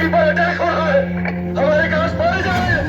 City पर attack हो रहा है, हमारे घास पाए जाए।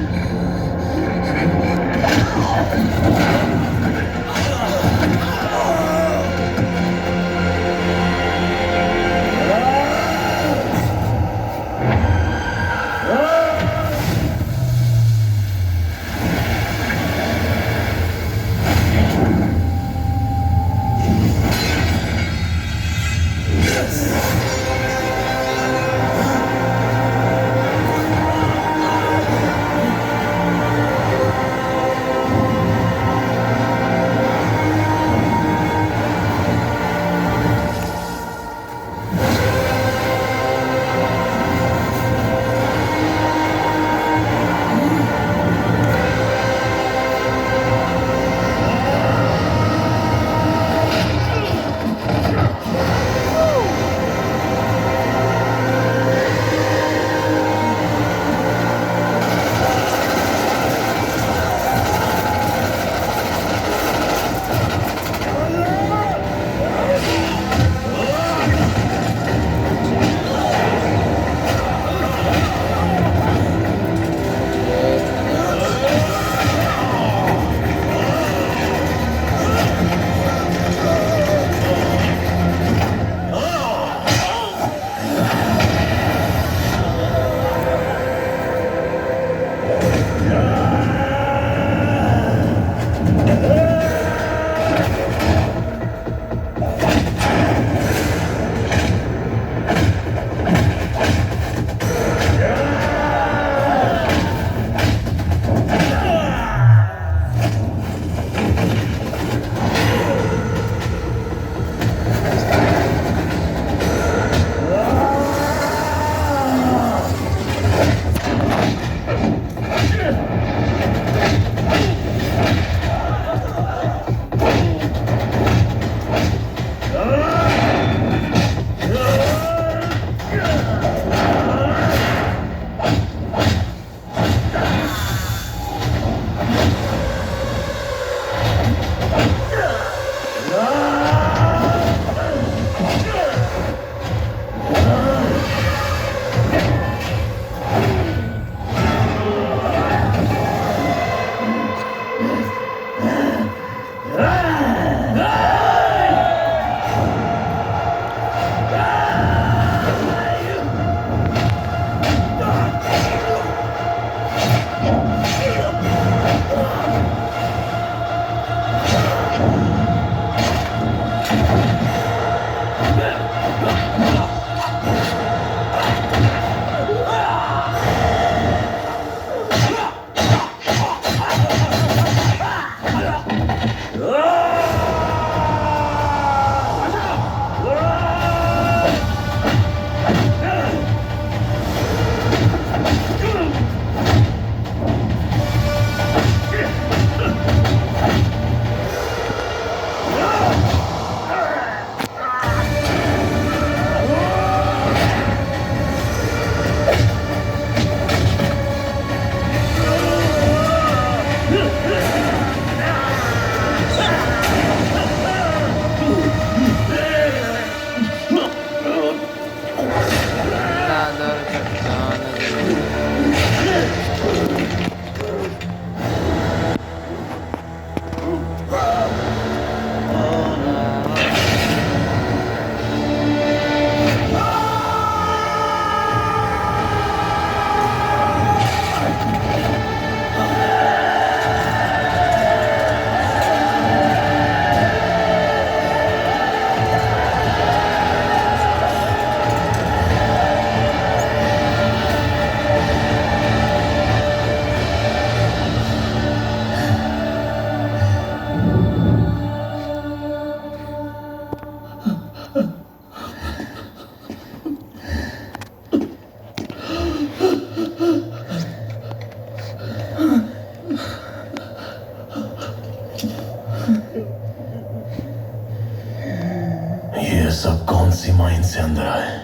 ये सब कौन सी माइन से अंदर आए?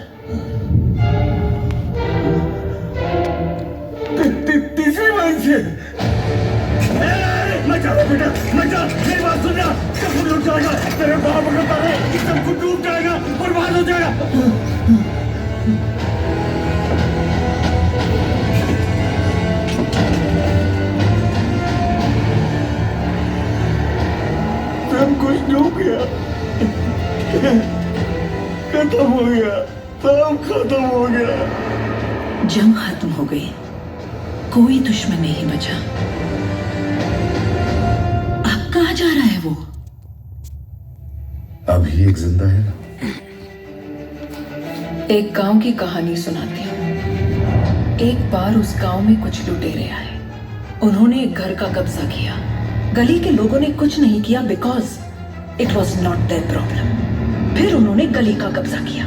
तीसरी माइन से। मत जा बेटा, मत जा, मेरी बात सुन जा। सब कुछ लुट जाएगा, तेरे बाप का तारे, सब कुछ डूब जाएगा, बर्बाद हो जाएगा। जंग खत्म हो गई, कोई दुश्मन नहीं बचा। अब कहाँ जा रहा है वो? अभी एक जिंदा है ना। एक गांव की कहानी सुनाती हूँ। एक बार उस गांव में कुछ लुटेरे आए। उन्होंने एक घर का कब्जा किया। गली के लोगों ने कुछ नहीं किया because it was not their problem. फिर उन्होंने गली का कब्जा किया।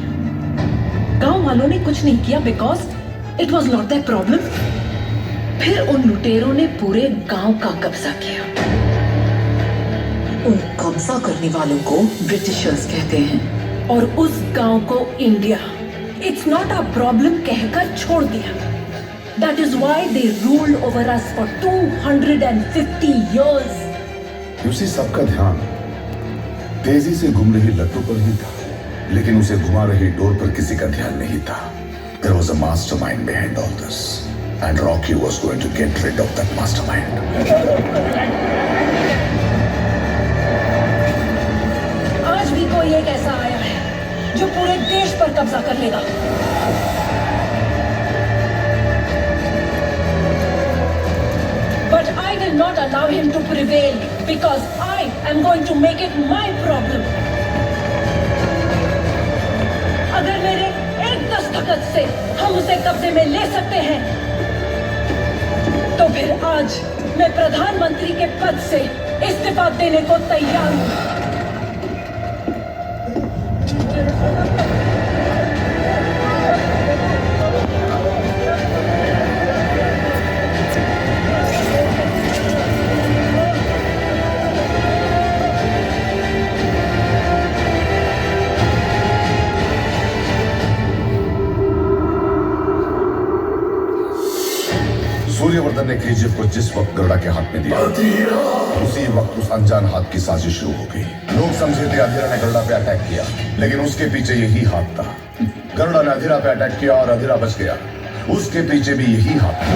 गांव वालों ने कुछ नहीं किया because it was not their problem. फिर उन लुटेरों ने पूरे गांव का कब्जा किया। उन कब्जा करने वालों को ब्रिटिशर्स कहते हैं और उस गांव को India, it's not a problem कहकर छोड़ दिया। That is why they ruled over us for 250 years. उसी सबका ध्यान तेजी से घूम रही लट्टू पर ही था, लेकिन उसे घुमा रही डोर पर किसी का ध्यान नहीं था। There was a mastermind behind all this, and Rocky was going to get rid of that mastermind. आज भी कोई एक ऐसा आया है जो पूरे देश पर कब्जा कर लेगा। But I will not allow him to prevail because I am going to make it my problem. अगर मेरे एक दस्तखत से हम उसे कब्जे में ले सकते हैं, तो फिर आज मैं प्रधानमंत्री के पद से इस्तीफा देने को तैयार हूं। सूर्यवर्धन ने केजीएफ को जिस वक्त गरुड़ा के हाथ में दिया, उसी वक्त उस अनजान हाथ की साजिश शुरू हो गई। लोग समझे थे अधीरा ने गरुड़ा पे अटैक किया, लेकिन उसके पीछे यही हाथ था। गरुड़ा ने अधीरा पे अटैक किया और अधीरा बच गया, उसके पीछे भी यही हाथ था।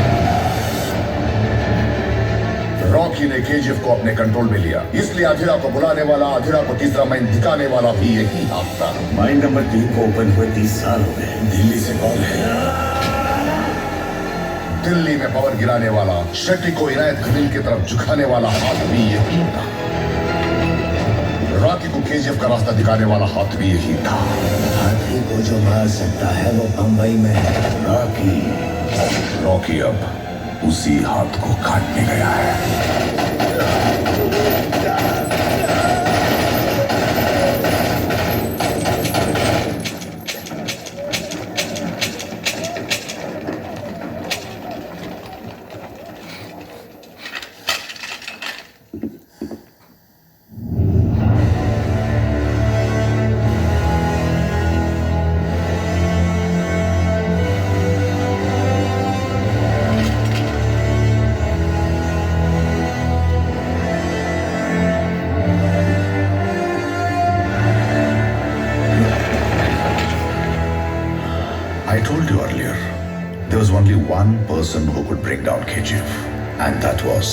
रॉकी ने केजीएफ को अपने कंट्रोल में लिया, इसलिए अधीरा को बुलाने वाला, अधीरा को तीसरा माइन दिखाने वाला भी यही हाथ था। माइन नंबर 3 को ओपन हुए 30 साल हो गए। दिल्ली से कॉल है। दिल्ली में पावर गिराने वाला, शेट्टी को इनायत खलील की तरफ झुकाने वाला हाथ भी यही था। रॉकी को केजीएफ का रास्ता दिखाने वाला हाथ भी यही था। हाथी को जो मार सकता है वो बंबई में है। रॉकी अब उसी हाथ को काटने गया है। I told you earlier, there was only one person who could bring down KGF, and that was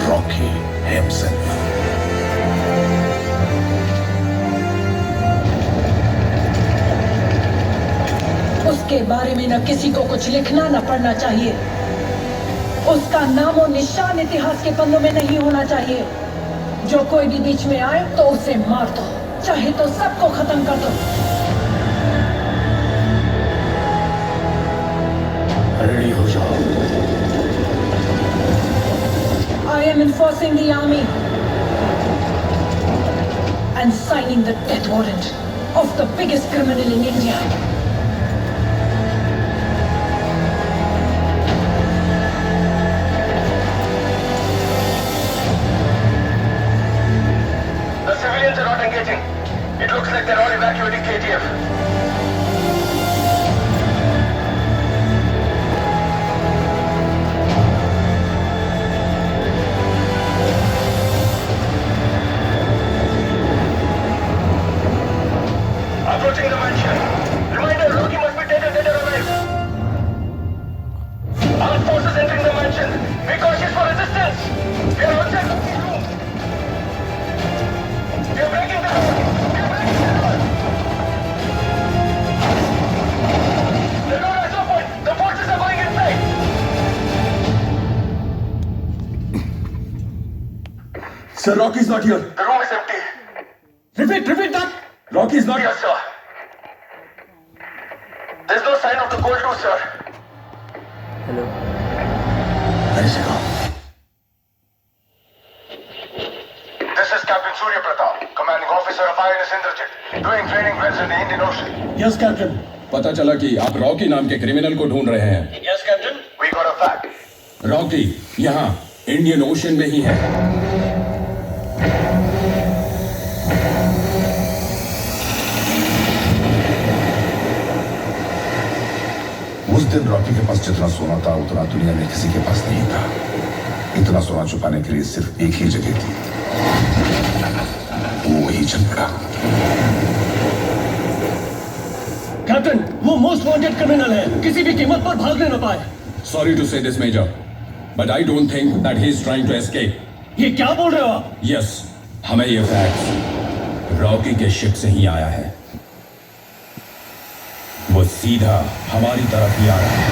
Rocky himself. उसके बारे में न किसी को कुछ लिखना न पढ़ना चाहिए। उसका नामो निशान इतिहास के पन्नों में नहीं होना चाहिए। जो कोई भी बीच में आए तो उसे मार दो, चाहे तो सबको खत्म कर दो। रेडी हो जाओ। I am enforcing the army and signing the death warrant of the biggest criminal in India. The civilians are not engaging. It looks like they're all evacuating KGF. Approaching the mansion. Remind Sir, Rocky's not here. The room is empty. Repeat that. Rocky's not. Yes, sir. There's no sign of the cold too, sir. मेरे से कहो This is Captain Surya Pratap, commanding officer of INS Indrajit, doing training wells in the Indian Ocean. Yes, Captain. पता चला कि आप Rocky नाम के criminal को ढूंढ रहे हैं। Yes, Captain. We got a fact. Rocky यहाँ इंडियन ओशन में ही है। उस दिन रॉकी के पास जितना सोना था उतना दुनिया में किसी के पास नहीं था। इतना सोना छुपाने के लिए सिर्फ एक ही जगह थी, वो वही चल पड़ा। कैप्टन, वो मोस्ट वांटेड क्रिमिनल है, किसी भी कीमत पर भागने न पाए। Sorry to say this major, but I don't think that he is trying to escape. ये क्या बोल रहे हो आप? यस, हमें ये फैक्ट रॉकी के शिप से ही आया है। वो सीधा हमारी तरफ ही आ रहा है।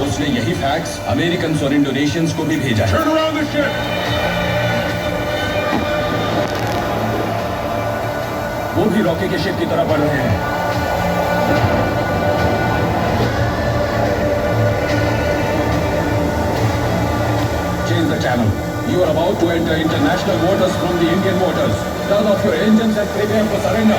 उसने यही फैक्ट्स अमेरिकन और इंडोनेशियंस को भी भेजा है। Turn around the ship. वो भी रॉकी के शिप की तरफ बढ़ रहे हैं। Change the channel. You are about to enter international waters from the Indian waters. Turn off your engines and prepare for surrender.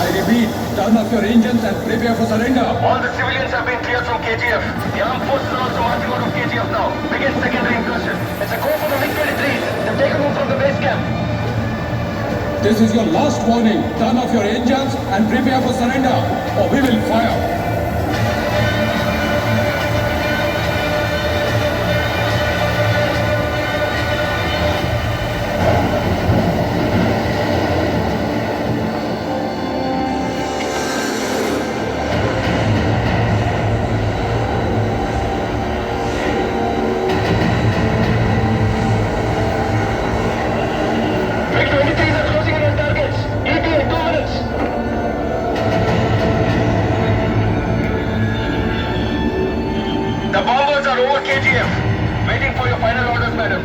I repeat, turn off your engines and prepare for surrender. All the civilians have been cleared from KGF. The armed forces are also marching out of KGF now. Begin secondary incursion. It's a go for the MiG-23s. They've taken over from the base camp. This is your last warning. Turn off your engines and prepare for surrender, or we will fire. MiG-23s are closing in on targets. ETA 2 minutes. The bombers are over KGF. Waiting for your final orders, madam.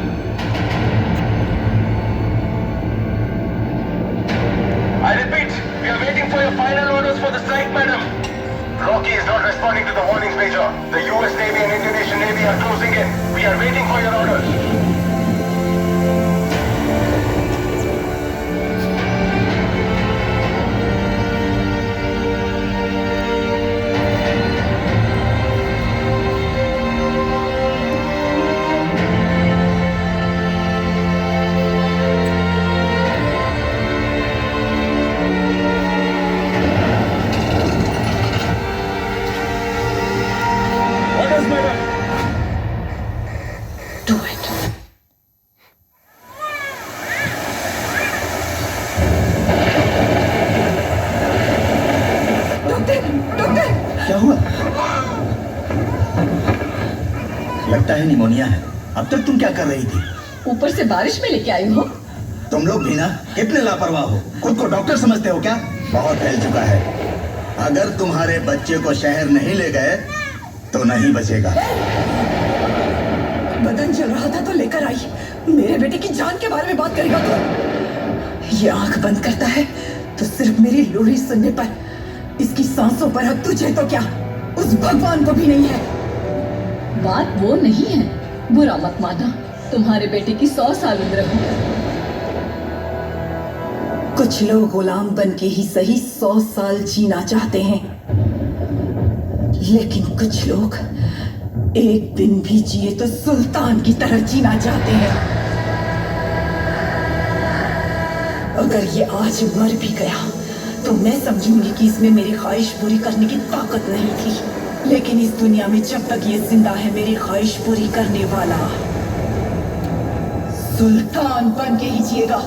I repeat, we are waiting for your final orders for the strike, madam. Rocky is not responding to the warnings, Major. The US Navy and Indonesian Navy are closing in. We are waiting for your orders. Orders, madam. Do it. Doctor, क्या हुआ? लगता है pneumonia है। अब तक तुम क्या कर रही थी? ऊपर से बारिश में लेके आई हो। तुम लोग भी ना कितने लापरवाह हो। खुद को डॉक्टर समझते हो क्या? बहुत फैल चुका है। अगर तुम्हारे बच्चे को शहर नहीं ले गए तो नहीं बचेगा। बदन जल रहा था तो लेकर आई। मेरे बेटे की जान के बारे में बात करेगा तो? ये आंख बंद करता है तो सिर्फ मेरी लोरी सुनने पर। इसकी सांसों पर हक तुझे तो क्या, उस भगवान को भी नहीं है। बात वो नहीं है, बुरा मत माना। तुम्हारे बेटे की 100 साल उम्र हो। कुछ लोग गुलाम बन के ही सही 100 साल जीना चाहते हैं, लेकिन कुछ लोग एक दिन भी जिए तो सुल्तान की तरह जीना चाहते हैं। अगर ये आज मर भी गया तो मैं समझूंगी कि इसमें मेरी ख्वाहिश पूरी करने की ताकत नहीं थी, लेकिन इस दुनिया में जब तक ये जिंदा है मेरी ख्वाहिश पूरी करने वाला सुल्तान बन के ही जिएगा।